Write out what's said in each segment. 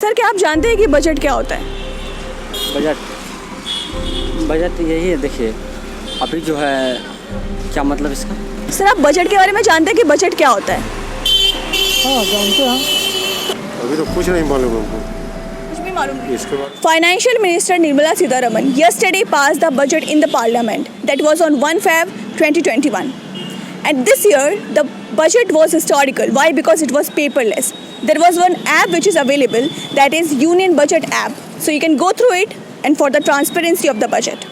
Sir क्या आप जानते हैं कि बजट क्या होता है? बजट यही है, देखिए अभी जो है क्या मतलब इसका। सर आप बजट के बारे में जानते हैं कि बजट क्या होता है? हाँ जानते हैं। अभी तो कुछ नहीं मालूम हमको कुछ भी मालूम नहीं। इसके बाद। Financial Minister Nirmala Sitharaman yesterday passed the budget in the parliament that was on 1 Feb 2021. And this year the budget was historical. Why? Because it was paperless. There was one app which is available, that is Union Budget app. So you can go through it and for the transparency of the budget.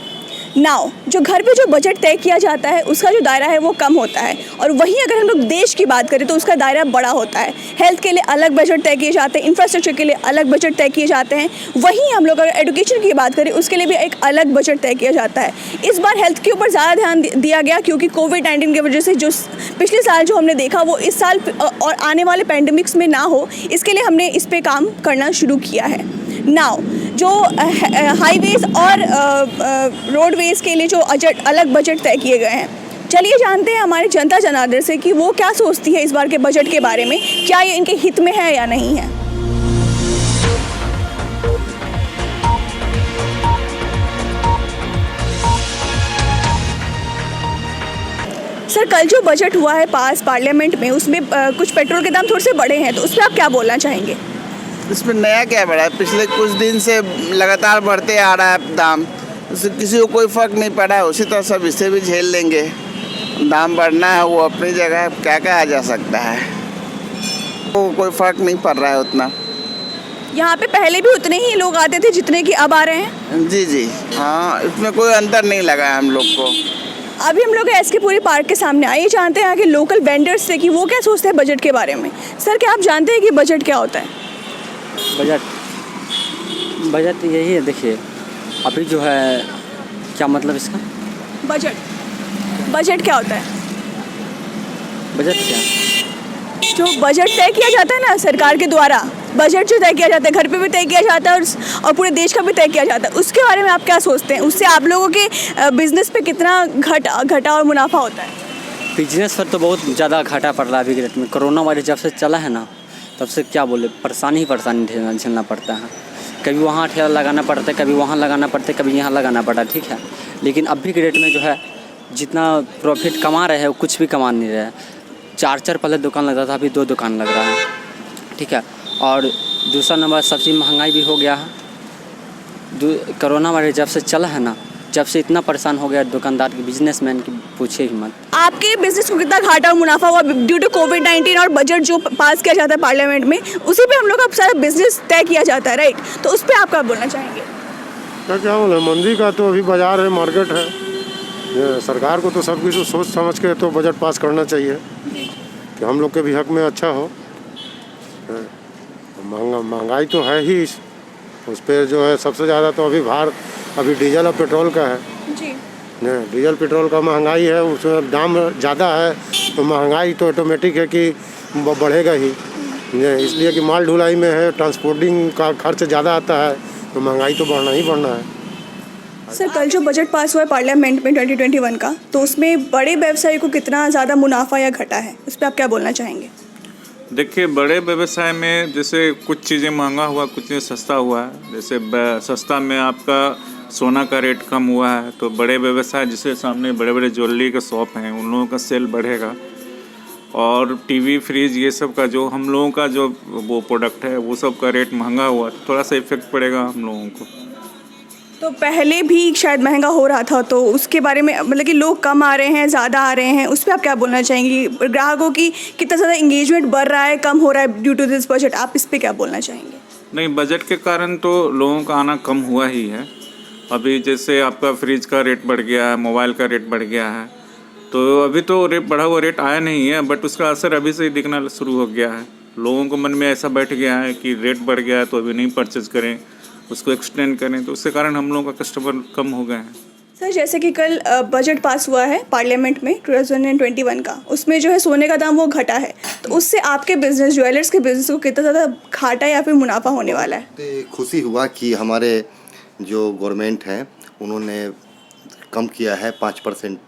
Now जो घर पे जो budget तय किया जाता है उसका जो दायरा है वो कम होता है, और वहीं अगर हम लोग देश की बात करें तो उसका दायरा बड़ा होता है। हेल्थ के लिए अलग बजट तय किए जाते हैं, इंफ्रास्ट्रक्चर के लिए अलग बजट तय किए जाते हैं। वहीं हम लोग अगर एजुकेशन की बात करें उसके लिए भी एक अलग बजट तय किया जाता है। इस बार हेल्थ के ऊपर ज़्यादा ध्यान दिया गया क्योंकि कोविड-19 की वजह से जो पिछले साल जो हमने देखा वो इस साल और आने वाले पैंडेमिक्स में ना हो, इसके लिए हमने इस पर काम करना शुरू किया है। नाउ जो हाईवेज और रोडवेज के लिए जो अलग बजट तय किए गए हैं, चलिए जानते हैं हमारे जनता जनार्दन से कि वो क्या सोचती है इस बार के बजट के बारे में, क्या ये इनके हित में है या नहीं है। सर कल जो बजट हुआ है पास पार्लियामेंट में, उसमें कुछ पेट्रोल के दाम थोड़े से बढ़े हैं, तो उस पर आप क्या बोलना चाहेंगे? इसमें नया क्या बढ़ा है? पिछले कुछ दिन से लगातार बढ़ते आ रहा है दाम, उससे किसी को कोई फ़र्क नहीं पड़ा है। उसी तरह सब इसे भी झेल लेंगे। दाम बढ़ना है वो अपनी जगह, क्या कहा जा सकता है, वो कोई फ़र्क नहीं पड़ रहा है उतना। यहाँ पे पहले भी उतने ही लोग आते थे जितने कि अब आ रहे हैं? जी हाँ, इसमें कोई अंतर नहीं लगा है हम लोग को। अभी हम लोग एसके पुरी पार्क के सामने आइए जानते हैं यहाँ के लोकल वेंडर्स से कि वो क्या सोचते हैं बजट के बारे में। सर क्या आप जानते हैं कि बजट क्या होता है? बजट यही है, देखिए अभी जो है क्या मतलब इसका। बजट क्या होता है? बजट क्या, जो बजट तय किया जाता है ना सरकार के द्वारा, बजट जो तय किया जाता है घर पे भी तय किया जाता है और पूरे देश का भी तय किया जाता है, उसके बारे में आप क्या सोचते हैं? उससे आप लोगों के बिजनेस पे कितना घटा और मुनाफा होता है? बिजनेस पर तो बहुत ज़्यादा घाटा पड़ रहा है अभी के रेट में। कोरोना वायरस जब से चला है ना, तब से क्या बोले, परेशानी झेलना पड़ता है। कभी वहाँ ठेला लगाना पड़ता है, कभी वहाँ लगाना पड़ता है, कभी यहाँ लगाना पड़ता है, ठीक है। लेकिन अभी के रेट में जो है जितना प्रॉफिट कमा रहे हैं वो कुछ भी कमा नहीं रहे हैं। 4 पहले दुकान लगता था, अभी 2 दुकान लग रहा है, ठीक है। और दूसरा नंबर सब्ज़ी महंगाई भी हो गया है। कोरोना वायरस जब से चला है ना, जब से इतना परेशान हो गया दुकानदार की, बिजनेसमैन की, पूछिए ही मत। आपके बिजनेस को कितना घाटा और मुनाफा हुआ ड्यू टू कोविड-19 और बजट जो पास किया जाता है पार्लियामेंट में, उसी पे हम लोग का सारा बिजनेस तय किया जाता है, राइट? तो उस पर आप क्या बोलना चाहेंगे? क्या बोले, मंदी का तो अभी बाजार है, मार्केट है। ये सरकार को तो सब कुछ सोच समझ के तो बजट पास करना चाहिए कि हम लोग के भी हक में अच्छा हो। महंगाई तो है ही, उस पर जो है सबसे ज़्यादा तो अभी डीजल और पेट्रोल का है जी। डीजल पेट्रोल का महंगाई है, उसमें दाम ज़्यादा है तो महंगाई तो ऑटोमेटिक है कि बढ़ेगा ही। इसलिए कि माल ढुलाई में है, ट्रांसपोर्टिंग का खर्च ज़्यादा आता है तो महंगाई तो बढ़ना है। सर कल जो बजट पास हुआ है पार्लियामेंट में 2021 का, तो उसमें बड़े व्यवसायी को कितना ज़्यादा मुनाफा या घटा है, उस पर आप क्या बोलना चाहेंगे? देखिए, बड़े व्यवसाय में जैसे कुछ चीज़ें महंगा हुआ, कुछ चीज़ें सस्ता हुआ है। जैसे सस्ता में आपका सोना का रेट कम हुआ है, तो बड़े व्यवसाय जिसके सामने बड़े बड़े ज्वेलरी के शॉप हैं उन लोगों का सेल बढ़ेगा। और टीवी, फ्रिज, ये सब का जो हम लोगों का जो वो प्रोडक्ट है वो सब का रेट महंगा हुआ, तो थोड़ा सा इफेक्ट पड़ेगा हम लोगों को। तो पहले भी शायद महंगा हो रहा था, तो उसके बारे में मतलब कि लोग कम आ रहे हैं, ज़्यादा आ रहे हैं, उस पर आप क्या बोलना चाहेंगे? ग्राहकों की कितना ज़्यादा इंगेजमेंट बढ़ रहा है, कम हो रहा है ड्यू टू दिस बजट, आप इस पर क्या बोलना चाहेंगे? नहीं, बजट के कारण तो लोगों का आना कम हुआ ही है। अभी जैसे आपका फ्रिज का रेट बढ़ गया है, मोबाइल का रेट बढ़ गया है, तो अभी तो रेट बढ़ा हुआ रेट आया नहीं है, बट उसका असर अभी से ही दिखना शुरू हो गया है। लोगों को मन में ऐसा बैठ गया है कि रेट बढ़ गया है तो अभी नहीं परचेज़ करें, उसको एक्सटेंड करें, तो उसके कारण हम लोगों का कस्टमर कम हो गए हैं। सर जैसे कि कल बजट पास हुआ है पार्लियामेंट में 2021 का, उसमें जो है सोने का दाम वो घटा है, तो उससे आपके बिजनेस, ज्वेलर्स के बिजनेस को कितना ज़्यादा घाटा या फिर मुनाफा होने वाला है? खुशी हुआ कि हमारे जो गवर्नमेंट है उन्होंने कम किया है 5%,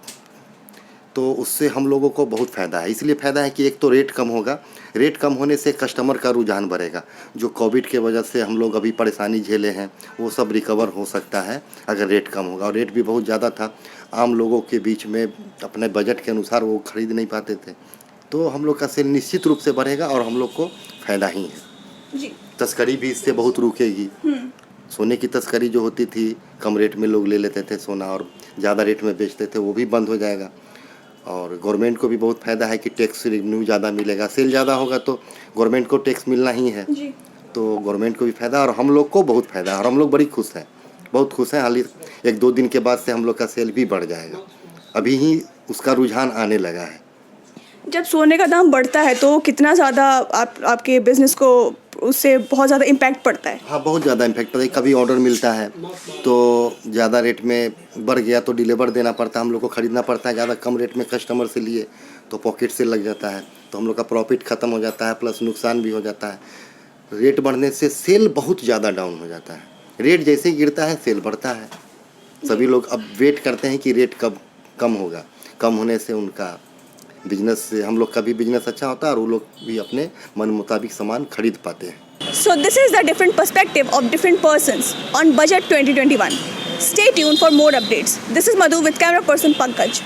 तो उससे हम लोगों को बहुत फ़ायदा है। इसलिए फ़ायदा है कि एक तो रेट कम होगा, रेट कम होने से कस्टमर का रुझान बढ़ेगा। जो कोविड के वजह से हम लोग अभी परेशानी झेले हैं वो सब रिकवर हो सकता है अगर रेट कम होगा। और रेट भी बहुत ज़्यादा था, आम लोगों के बीच में अपने बजट के अनुसार वो खरीद नहीं पाते थे। तो हम लोग का सेल निश्चित रूप से बढ़ेगा और हम लोग को फ़ायदा ही है। जी। तस्करी भी इससे बहुत रुकेगी। सोने की तस्करी जो होती थी, कम रेट में लोग ले लेते थे सोना और ज़्यादा रेट में बेचते थे, वो भी बंद हो जाएगा। और गवर्नमेंट को भी बहुत फ़ायदा है कि टैक्स रेवेन्यू ज़्यादा मिलेगा। सेल ज़्यादा होगा तो गवर्नमेंट को टैक्स मिलना ही है, जी। तो गवर्नमेंट को भी फ़ायदा और हम लोग को बहुत फ़ायदा है और हम लोग बड़ी खुश हैं, बहुत खुश हैं। हाल ही 1-2 दिन के बाद से हम लोग का सेल भी बढ़ जाएगा, अभी ही उसका रुझान आने लगा है। जब सोने का दाम बढ़ता है तो कितना ज़्यादा आपके बिजनेस को उससे बहुत ज़्यादा इम्पैक्ट पड़ता है? हाँ, बहुत ज़्यादा इम्पैक्ट पड़ता है। कभी ऑर्डर मिलता है तो ज़्यादा रेट में बढ़ गया तो डिलीवर देना पड़ता है, हम लोग को ख़रीदना पड़ता है। ज़्यादा कम रेट में कस्टमर से लिए तो पॉकेट से लग जाता है, तो हम लोग का प्रॉफिट ख़त्म हो जाता है, प्लस नुकसान भी हो जाता है। रेट बढ़ने से सेल बहुत ज़्यादा डाउन हो जाता है। रेट जैसे ही गिरता है सेल बढ़ता है। सभी लोग अब वेट करते हैं कि रेट कब कम होगा। कम होने से उनका बिजनेस से हम लोग का भी बिजनेस अच्छा होता है और वो लोग भी अपने मन मुताबिक सामान खरीद पाते हैं। So this is the different perspective of different persons on Budget 2021. Stay tuned for more updates. This is Madhu with camera person Pankaj.